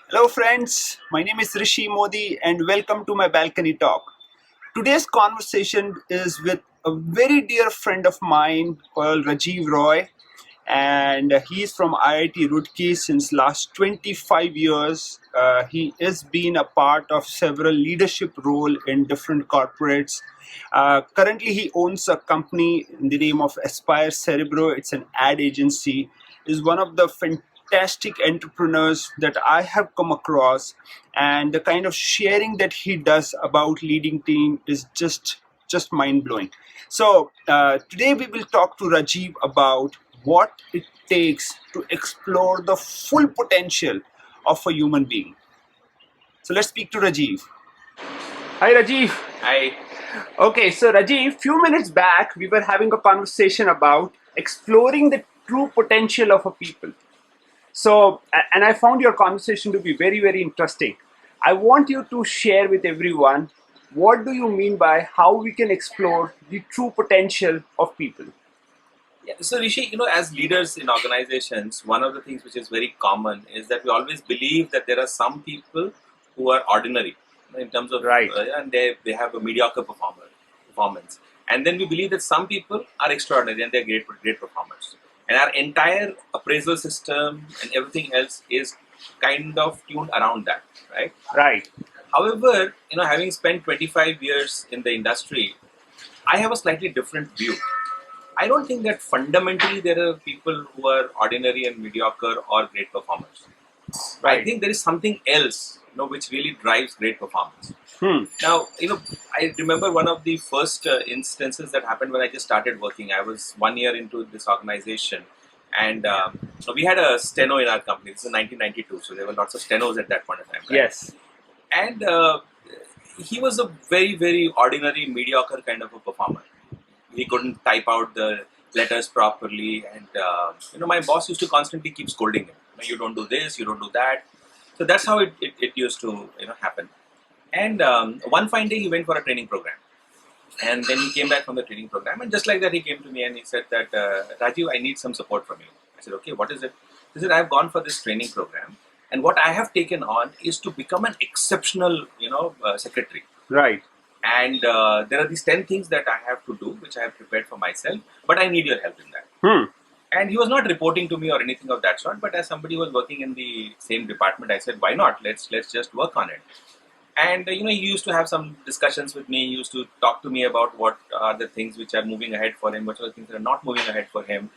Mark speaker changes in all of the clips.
Speaker 1: Hello, friends. My name is Rishi Modi, and welcome to my balcony talk. Today's conversation is with a very dear friend of mine called Rajeev Roy, and he's from IIT Roorkee since last 25 years. He has been a part of several leadership role in different corporates. Currently, he owns a company in the name of Aspire Cerebro. It's an ad agency. Is one of the fantastic entrepreneurs that I have come across, and the kind of sharing that he does about leading team is just mind blowing. So today we will talk to Rajiv about what it takes to explore the full potential of a human being. So let's speak to Rajiv. Hi, Rajiv.
Speaker 2: I
Speaker 1: Okay, so Rajiv, few minutes back we were having a conversation about exploring the true potential of a people. So, and I found your conversation to be very, very interesting. I want you to share with everyone what do you mean by how we can explore the true potential of people.
Speaker 2: yeah. So Rishi, as leaders in organizations, one of the things which is very common is that we always believe that there are some people who are ordinary in terms of,
Speaker 1: Right.
Speaker 2: and they have a mediocre performance, and then we believe that some people are extraordinary and they're great performers, and our entire appraisal system and everything else is kind of tuned around that, right?
Speaker 1: Right.
Speaker 2: However, having spent 25 years in the industry, I have a slightly different view. I don't think that fundamentally there are people who are ordinary and mediocre or great performers. I
Speaker 1: Right.
Speaker 2: think there is something else, which really drives great performance.
Speaker 1: Hmm.
Speaker 2: Now, I remember one of the first instances that happened when I just started working. I was 1 year into this organization, and we had a steno in our company. This is 1992, so there were lots of stenos at that point in time, right?
Speaker 1: Yes.
Speaker 2: And he was a very, very ordinary, mediocre kind of a performer. He couldn't type out the letters properly, and my boss used to constantly keep scolding him. You don't do this, you don't do that. So that's how it used to happen. And one fine day he went for a training program, and then he came back from the training program, and just like that he came to me and he said that Rajiv, I need some support from you. I said, okay, what is it? He said, I've gone for this training program, and what I have taken on is to become an exceptional secretary.
Speaker 1: Right.
Speaker 2: And there are these 10 things that I have to do, which I have prepared for myself, but I need your help in that.
Speaker 1: Hmm.
Speaker 2: And he was not reporting to me or anything of that sort, but as somebody who was working in the same department, I said, why not? Let's just work on it. And he used to have some discussions with me. He used to talk to me about what are the things which are moving ahead for him, what are the things that are not moving ahead for him.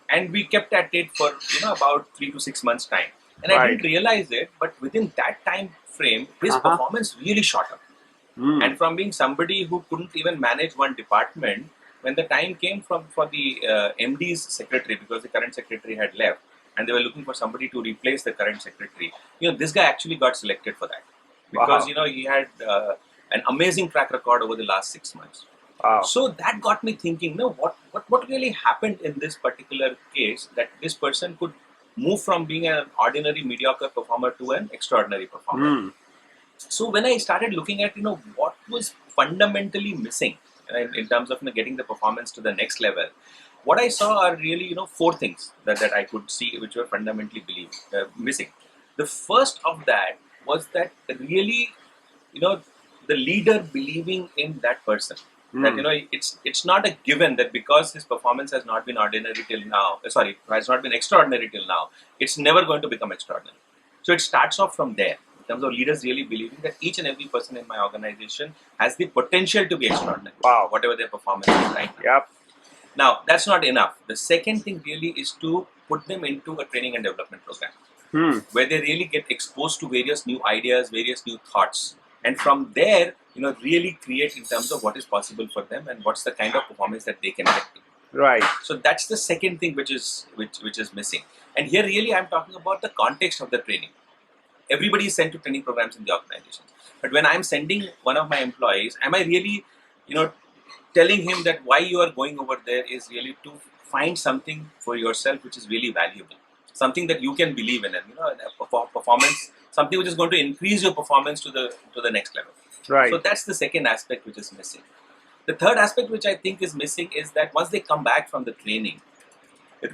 Speaker 2: And we kept at it for about 3 to 6 months time. And I
Speaker 1: Right.
Speaker 2: didn't realize it, but within that time frame, his performance really shot up.
Speaker 1: Hmm.
Speaker 2: And from being somebody who couldn't even manage one department, when the time came for the MD's secretary, because the current secretary had left, and they were looking for somebody to replace the current secretary, this guy actually got selected for that because
Speaker 1: Wow.
Speaker 2: he had an amazing track record over the last 6 months.
Speaker 1: Wow.
Speaker 2: So that got me thinking, no, what really happened in this particular case that this person could move from being an ordinary mediocre performer to an extraordinary performer.
Speaker 1: Hmm.
Speaker 2: So when I started looking at what was fundamentally missing in terms of getting the performance to the next level, what I saw are really four things that I could see which were fundamentally missing. The first of that was that really you know the leader believing in that person. That it's not a given that because his performance has not been ordinary till now, has not been extraordinary till now, it's never going to become extraordinary. So it starts off from there in terms of leaders really believing that each and every person in my organization has the potential to be extraordinary.
Speaker 1: Wow.
Speaker 2: Whatever their performance is right now.
Speaker 1: Yep.
Speaker 2: Now that's not enough. The second thing really is to put them into a training and development program
Speaker 1: Hmm.
Speaker 2: where they really get exposed to various new ideas, various new thoughts, and from there, really create in terms of what is possible for them and what's the kind of performance that they can get to.
Speaker 1: Right.
Speaker 2: So that's the second thing which is missing. And here, really, I'm talking about the context of the training. Everybody is sent to training programs in the organizations, but when I'm sending one of my employees, am I really, telling him that why you are going over there is really to find something for yourself which is really valuable, something that you can believe in, and performance, something which is going to increase your performance to the next level.
Speaker 1: Right.
Speaker 2: So that's the second aspect which is missing. The third aspect which I think is missing is that once they come back from the training,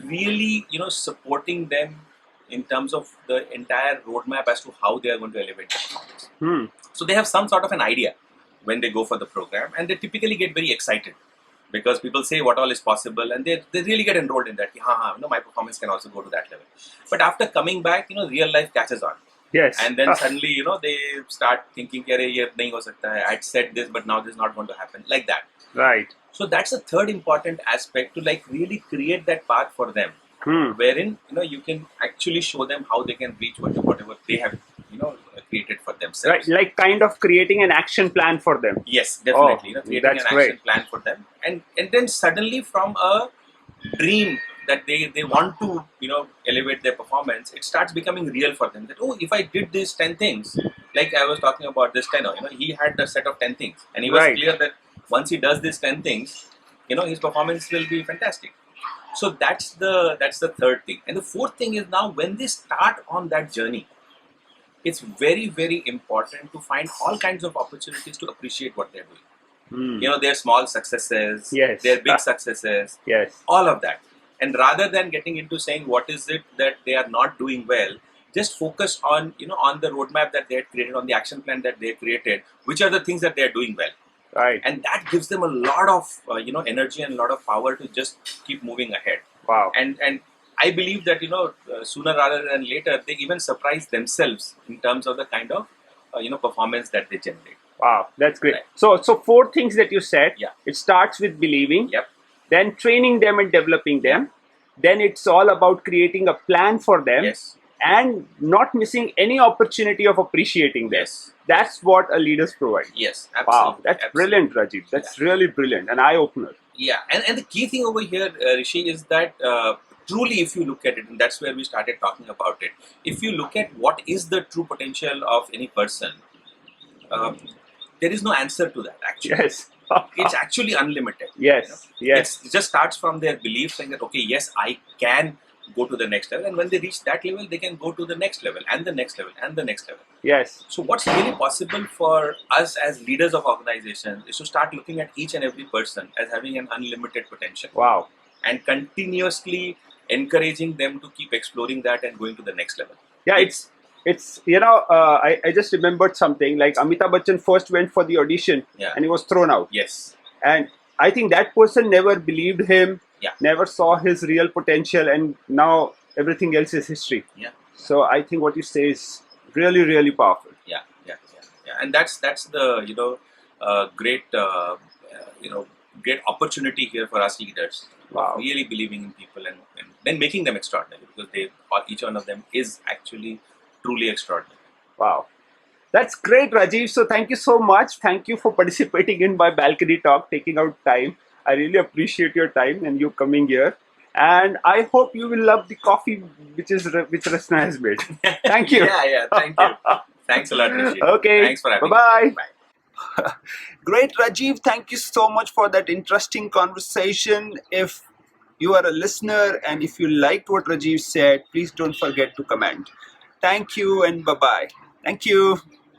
Speaker 2: really supporting them in terms of the entire roadmap as to how they are going to elevate their performance.
Speaker 1: Hmm.
Speaker 2: So they have some sort of an idea when they go for the program, and they typically get very excited because people say what all is possible, and they really get enrolled in that. My performance can also go to that level. But after coming back, real life catches on.
Speaker 1: Yes.
Speaker 2: And then suddenly, they start thinking, "Arey, ye nahi ho sakta hai. I'd said this, but now this is not going to happen." Like that.
Speaker 1: Right.
Speaker 2: So that's the third important aspect to really create that path for them,
Speaker 1: Hmm.
Speaker 2: wherein you can actually show them how they can reach whatever they have created for themselves.
Speaker 1: Right. Like kind of creating an action plan for them.
Speaker 2: Yes, definitely.
Speaker 1: Oh,
Speaker 2: Creating
Speaker 1: that's
Speaker 2: an
Speaker 1: great.
Speaker 2: action plan for them, and then suddenly from a dream that they want to elevate their performance, it starts becoming real for them. That if I did these 10 things, like I was talking about this 10, he had a set of 10 things, and he was
Speaker 1: Right.
Speaker 2: clear that once he does these 10 things, his performance will be fantastic. So that's the third thing, and the fourth thing is now when they start on that journey, it's very, very important to find all kinds of opportunities to appreciate what they're doing.
Speaker 1: Hmm.
Speaker 2: Their small successes,
Speaker 1: Yes.
Speaker 2: their big successes,
Speaker 1: Yes.
Speaker 2: all of that. And rather than getting into saying what is it that they are not doing well, just focus on on the roadmap that they had created, on the action plan that they created, which are the things that they are doing well,
Speaker 1: Right.
Speaker 2: and that gives them a lot of energy and a lot of power to just keep moving ahead.
Speaker 1: Wow.
Speaker 2: And I believe that sooner rather than later they even surprise themselves in terms of the kind of performance that they generate.
Speaker 1: Wow. That's great.
Speaker 2: Right.
Speaker 1: So four things that you said.
Speaker 2: Yeah.
Speaker 1: It starts with believing.
Speaker 2: Yep.
Speaker 1: Then training them and developing them. Then it's all about creating a plan for them.
Speaker 2: Yes.
Speaker 1: And not missing any opportunity of appreciating them.
Speaker 2: Yes.
Speaker 1: That's what a leaders provide.
Speaker 2: Yes. Absolutely.
Speaker 1: Wow, that's
Speaker 2: Absolutely.
Speaker 1: brilliant, Rajeev. That's really brilliant, an eye opener.
Speaker 2: Yeah, and the key thing over here, Rishi, is that truly, if you look at it, and that's where we started talking about it. If you look at what is the true potential of any person, there is no answer to that. Actually,
Speaker 1: Yes.
Speaker 2: it's actually unlimited.
Speaker 1: Yes. Yes.
Speaker 2: It just starts from their belief, saying that okay, yes, I can go to the next level, and when they reach that level, they can go to the next level, and the next level, and the next level.
Speaker 1: Yes.
Speaker 2: So what's really possible for us as leaders of organizations is to start looking at each and every person as having an unlimited potential.
Speaker 1: Wow.
Speaker 2: And continuously encouraging them to keep exploring that and going to the next level.
Speaker 1: Yeah, it's I just remembered something like Amitabh Bachchan first went for the audition and he was thrown out.
Speaker 2: Yes.
Speaker 1: And I think that person never believed him, never saw his real potential, and now everything else is history.
Speaker 2: Yeah.
Speaker 1: So I think what you say is really, really powerful.
Speaker 2: Yeah. And that's the great great opportunity here for us leaders.
Speaker 1: Wow.
Speaker 2: Really believing in people and then making them extraordinary, because each one of them is actually truly extraordinary.
Speaker 1: Wow. That's great, Rajeev. So thank you so much. Thank you for participating in my balcony talk, taking out time. I really appreciate your time and you coming here. And I hope you will love the coffee which Rasna has made. Thank you.
Speaker 2: Yeah. Thank you. Thanks a lot, Rishi.
Speaker 1: Okay.
Speaker 2: Thanks for having
Speaker 1: Bye-bye.
Speaker 2: me. Bye.
Speaker 1: Great, Rajeev. Thank you so much for that interesting conversation. If you are a listener and if you liked what Rajeev said, please don't forget to comment. Thank you and bye-bye. Thank you.